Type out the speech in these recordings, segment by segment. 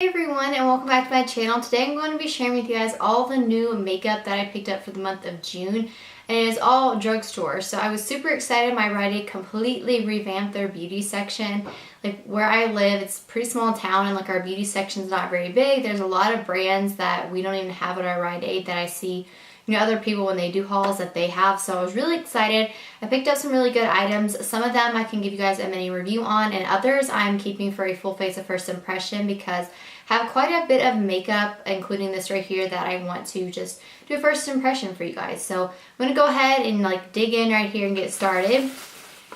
Hey everyone, and welcome back to my channel. Today I'm going to be sharing with you guys all the new makeup that I picked up for the month of June, and it is all Drugstore. So I was super excited. My Rite Aid completely revamped their beauty section. Like where I live, it's a pretty small town, and like our beauty section is not very big. There's a lot of brands that we don't even have at our Rite Aid that I see other people when they do hauls that they have. So I was really excited. I picked up some really good items. Some of them I can give you guys a mini review on, and others I'm keeping for a full face of first impression because I have quite a bit of makeup, including this right here, that I want to just do a first impression for you guys. So I'm going to go ahead and dig in right here and get started.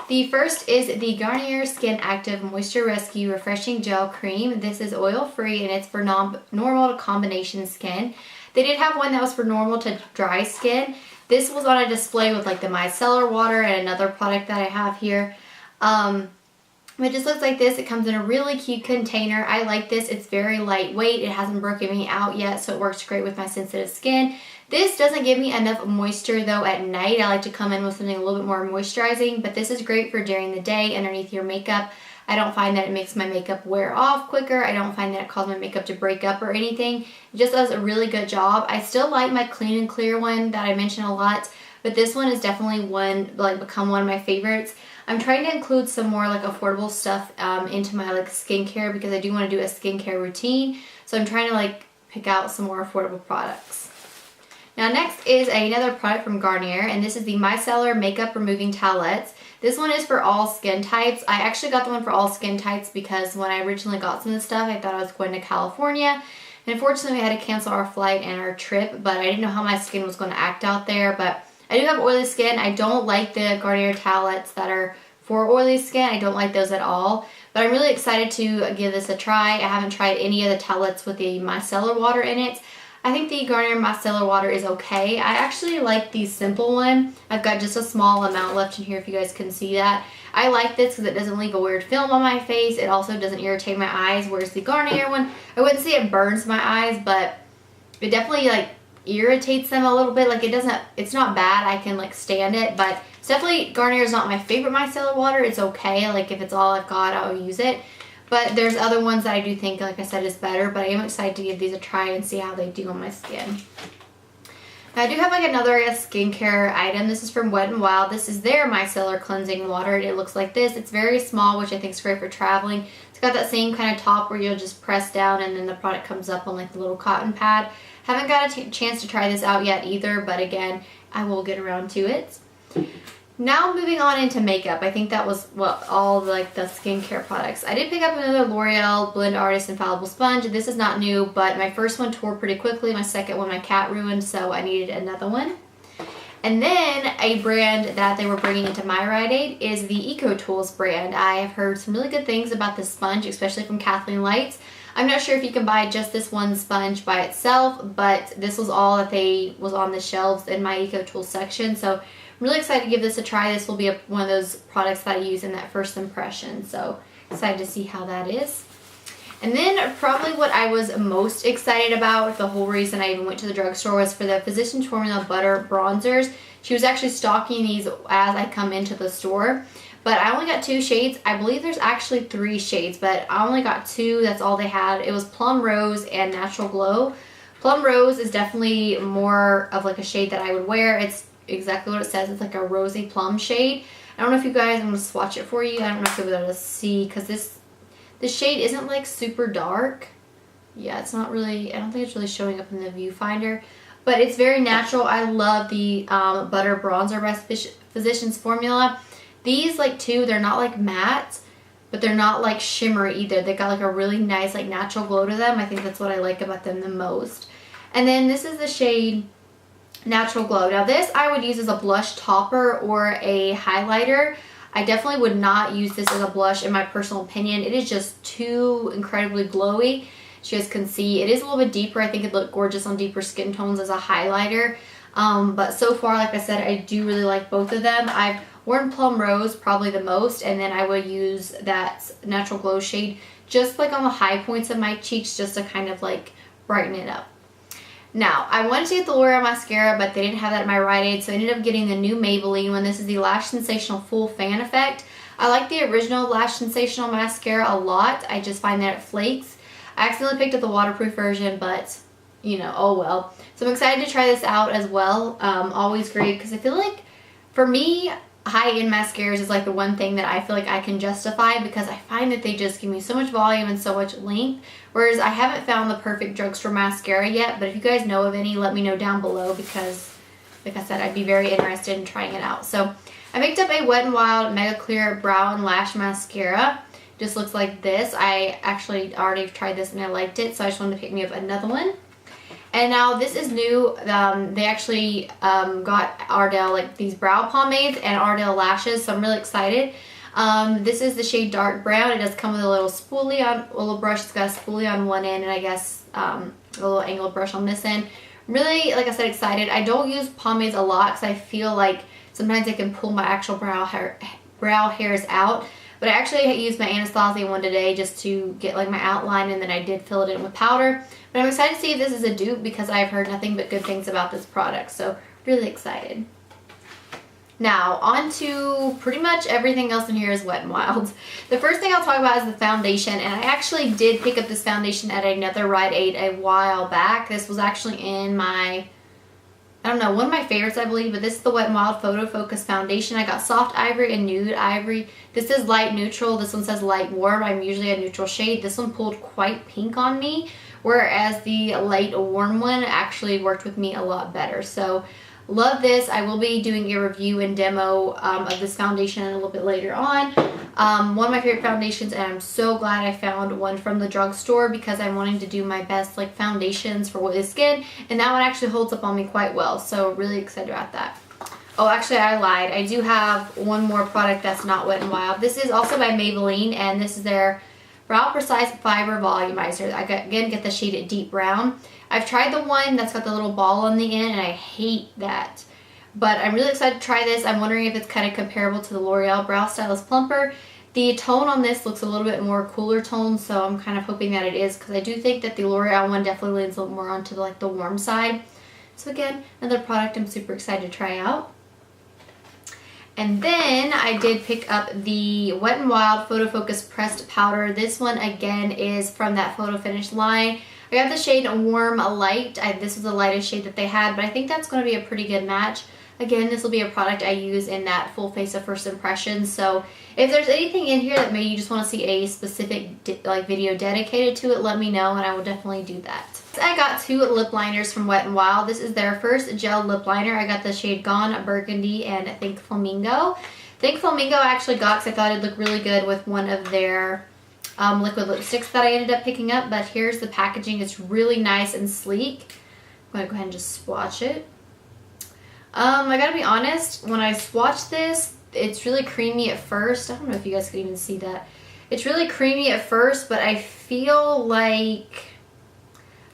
The first is the Garnier Skin Active Moisture Rescue Refreshing Gel Cream. This is oil free and it's for normal to combination skin. They did have one that was for normal to dry skin. This was on a display with like the micellar water and another product that I have here. It just looks like this. It comes in a really cute container. I like this. It's very lightweight. It hasn't broken me out yet, so it works great with my sensitive skin. This doesn't give me enough moisture though at night. I like to come in with something a little bit more moisturizing, but this is great for during the day underneath your makeup. I don't find that it makes my makeup wear off quicker. I don't find that it causes my makeup to break up or anything. It just does a really good job. I still like my Clean and Clear one that I mention a lot, but this one is definitely become one of my favorites. I'm trying to include some more affordable stuff into my skincare because I do want to do a skincare routine. So I'm trying to pick out some more affordable products. Now next is another product from Garnier, and this is the Micellar Makeup Removing Towelettes. This one is for all skin types. I actually got the one for all skin types because when I originally got some of this stuff, I thought I was going to California. And unfortunately, we had to cancel our flight and our trip, but I didn't know how my skin was going to act out there. But I do have oily skin. I don't like the Garnier towelettes that are for oily skin. I don't like those at all. But I'm really excited to give this a try. I haven't tried any of the towelettes with the micellar water in it. I think the Garnier micellar water is okay. I actually like the simple one. I've got just a small amount left in here if you guys can see that. I like this because it doesn't leave a weird film on my face. It also doesn't irritate my eyes, whereas the Garnier one, I wouldn't say it burns my eyes, but it definitely irritates them a little bit. It's not bad. I can stand it, but it's definitely, Garnier is not my favorite micellar water. It's okay. If it's all I've got, I'll use it. But there's other ones that I do think, like I said, is better. But I am excited to give these a try and see how they do on my skin. Now, I do have another skincare item. This is from Wet n Wild. This is their micellar cleansing water. It looks like this. It's very small, which I think is great for traveling. It's got that same kind of top where you'll just press down and then the product comes up on the little cotton pad. Haven't got a chance to try this out yet either, but again, I will get around to it. Now moving on into makeup. I think that was all the skincare products. I did pick up another L'Oreal Blend Artist Infallible Sponge. This is not new, but my first one tore pretty quickly. My second one my cat ruined, so I needed another one. And then a brand that they were bringing into my Rite Aid is the Eco Tools brand. I have heard some really good things about this sponge, especially from Kathleen Lights. I'm not sure if you can buy just this one sponge by itself, but this was all that was on the shelves in my Eco Tools section. So I'm really excited to give this a try. This will be one of those products that I use in that first impression. So excited to see how that is. And then probably what I was most excited about, the whole reason I even went to the drugstore, was for the Physicians Formula Butter Bronzers. She was actually stocking these as I come into the store. But I only got 2 shades. I believe there's actually 3 shades, but I only got 2. That's all they had. It was Plum Rose and Natural Glow. Plum Rose is definitely more of a shade that I would wear. It's exactly what it says. It's a rosy plum shade. I don't know if you guys, I'm going to swatch it for you. I don't know if you'll be able to see because this shade isn't super dark. Yeah, it's not really, I don't think it's really showing up in the viewfinder, but it's very natural. I love the Butter Bronzer by Physicians Formula. These too, they're not matte, but they're not shimmery either. They got a really nice natural glow to them. I think that's what I like about them the most. And then this is the shade Natural Glow. Now this I would use as a blush topper or a highlighter. I definitely would not use this as a blush in my personal opinion. It is just too incredibly glowy. As you guys can see, it is a little bit deeper. I think it'd look gorgeous on deeper skin tones as a highlighter. But so far, like I said, I do really like both of them. I've worn Plum Rose probably the most, and then I would use that Natural Glow shade just on the high points of my cheeks just to kind of brighten it up. Now, I wanted to get the L'Oreal mascara, but they didn't have that at my Rite Aid, so I ended up getting the new Maybelline one. This is the Lash Sensational Full Fan Effect. I like the original Lash Sensational mascara a lot. I just find that it flakes. I accidentally picked up the waterproof version, but you know, oh well. So I'm excited to try this out as well. Always great, because I feel like for me, high-end mascaras is like the one thing that I feel like I can justify, because I find that they just give me so much volume and so much length, whereas I haven't found the perfect drugstore mascara yet. But if you guys know of any, let me know down below, because like I said, I'd be very interested in trying it out. So I picked up a Wet n Wild Mega Clear Brow and Lash Mascara. Just looks like this. I actually already tried this and I liked it, so I just wanted to pick me up another one. And now this is new. They actually got Ardell, like these brow pomades and Ardell lashes, so I'm really excited. This is the shade Dark Brown. It does come with a little spoolie on, a little brush. It's got a spoolie on one end, and I guess a little angled brush on this end. Really, like I said, excited. I don't use pomades a lot because I feel like sometimes I can pull my actual brow hairs out. But I actually used my Anastasia one today just to get like my outline, and then I did fill it in with powder. But I'm excited to see if this is a dupe, because I've heard nothing but good things about this product. So really excited. Now on to pretty much everything else in here is Wet n Wild. The first thing I'll talk about is the foundation, and I actually did pick up this foundation at another Rite Aid a while back. This was actually in my, I don't know, one of my favorites, I believe, but this is the Wet n Wild Photo Focus Foundation. I got Soft Ivory and Nude Ivory. This is light neutral. This one says light warm. I'm usually a neutral shade. This one pulled quite pink on me, whereas the light warm one actually worked with me a lot better. So love this. I will be doing a review and demo of this foundation a little bit later on. One of my favorite foundations, and I'm so glad I found one from the drugstore, because I'm wanting to do my best like foundations for oily skin, and that one actually holds up on me quite well. So really excited about that. Oh, actually I lied. I do have one more product that's not Wet n Wild. This is also by Maybelline, and this is their Brow Precise Fiber Volumizer. I again get the shade Deep Brown. I've tried the one that's got the little ball on the end, and I hate that. But I'm really excited to try this. I'm wondering if it's kind of comparable to the L'Oreal Brow Stylist Plumper. The tone on this looks a little bit more cooler tone, so I'm kind of hoping that it is, because I do think that the L'Oreal one definitely leans a little more onto like the warm side. So again, another product I'm super excited to try out. And then I did pick up the Wet n Wild Photo Focus Pressed Powder. This one again is from that Photo Finish line. I got the shade Warm Light. This is the lightest shade that they had, but I think that's going to be a pretty good match. Again, this will be a product I use in that full face of first impressions. So if there's anything in here that maybe you just want to see a specific like video dedicated to it, let me know, and I will definitely do that. I got two lip liners from Wet n Wild. This is their first gel lip liner. I got the shade Gone Burgundy and Think Flamingo. Think Flamingo I actually got because I thought it'd look really good with one of their liquid lipsticks that I ended up picking up. But here's the packaging. It's really nice and sleek. I'm going to go ahead and just swatch it. I gotta be honest, when I swatch this, it's really creamy at first. I don't know if you guys can even see that. It's really creamy at first, but I feel like,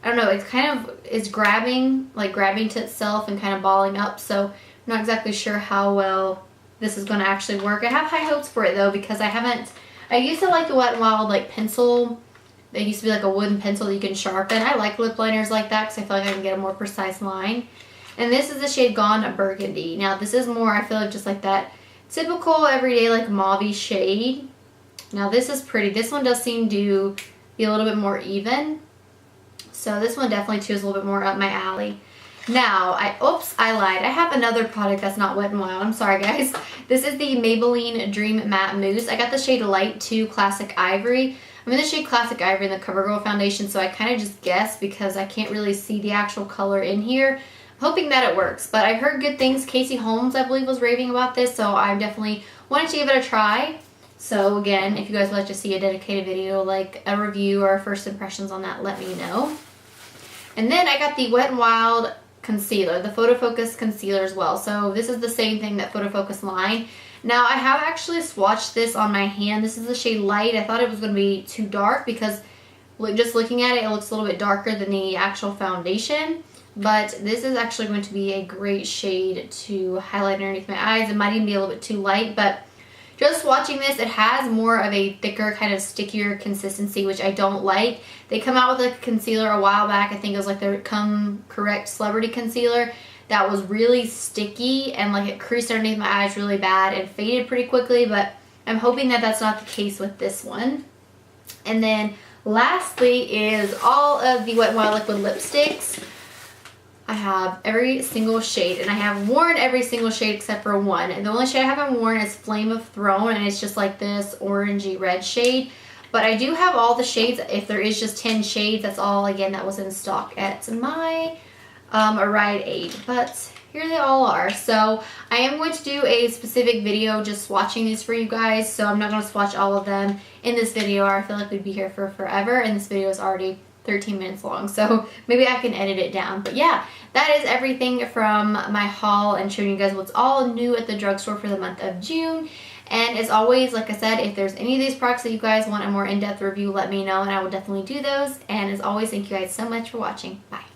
I don't know, it's kind of is grabbing to itself and kind of balling up, so I'm not exactly sure how well this is going to actually work. I have high hopes for it though, because I used to like the Wet n Wild like pencil. They used to be like a wooden pencil that you can sharpen. I like lip liners like that because I feel like I can get a more precise line. And this is the shade Gone Burgundy. Now this is more, I feel like, just like that typical everyday like mauve-y shade. Now this is pretty. This one does seem to be a little bit more even. So this one definitely too is a little bit more up my alley. Now, oops, I lied. I have another product that's not Wet n Wild. I'm sorry, guys. This is the Maybelline Dream Matte Mousse. I got the shade Light 2 Classic Ivory. I'm in the shade Classic Ivory in the CoverGirl foundation, so I kind of just guessed because I can't really see the actual color in here. Hoping that it works, but I heard good things. Casey Holmes, I believe, was raving about this, so I definitely wanted to give it a try. So again, if you guys would like to see a dedicated video, like a review or first impressions on that, let me know. And then I got the Wet n Wild concealer, the Photo Focus concealer as well. So this is the same thing, that Photo Focus line. Now I have actually swatched this on my hand. This is the shade Light. I thought it was going to be too dark because just looking at it, it looks a little bit darker than the actual foundation. But this is actually going to be a great shade to highlight underneath my eyes. It might even be a little bit too light, but just watching this, it has more of a thicker, kind of stickier consistency, which I don't like. They come out with a concealer a while back. I think it was like their Come Correct Celebrity Concealer that was really sticky and like it creased underneath my eyes really bad and faded pretty quickly, but I'm hoping that that's not the case with this one. And then Lastly is all of the Wet n Wild Liquid lipsticks. I have every single shade, and I have worn every single shade except for one. And the only shade I haven't worn is Flame of Throne, and it's just like this orangey red shade. But I do have all the shades. If there is just 10 shades, that's all, again, that was in stock at my Rite Aid. But here they all are. So I am going to do a specific video just swatching these for you guys. So I'm not going to swatch all of them in this video, or I feel like we'd be here for forever. And this video is already 13 minutes long, so maybe I can edit it down. But yeah, that is everything from my haul and showing you guys what's all new at the drugstore for the month of June. And as always, like I said, if there's any of these products that you guys want a more in-depth review, let me know and I will definitely do those. And as always, thank you guys so much for watching. Bye.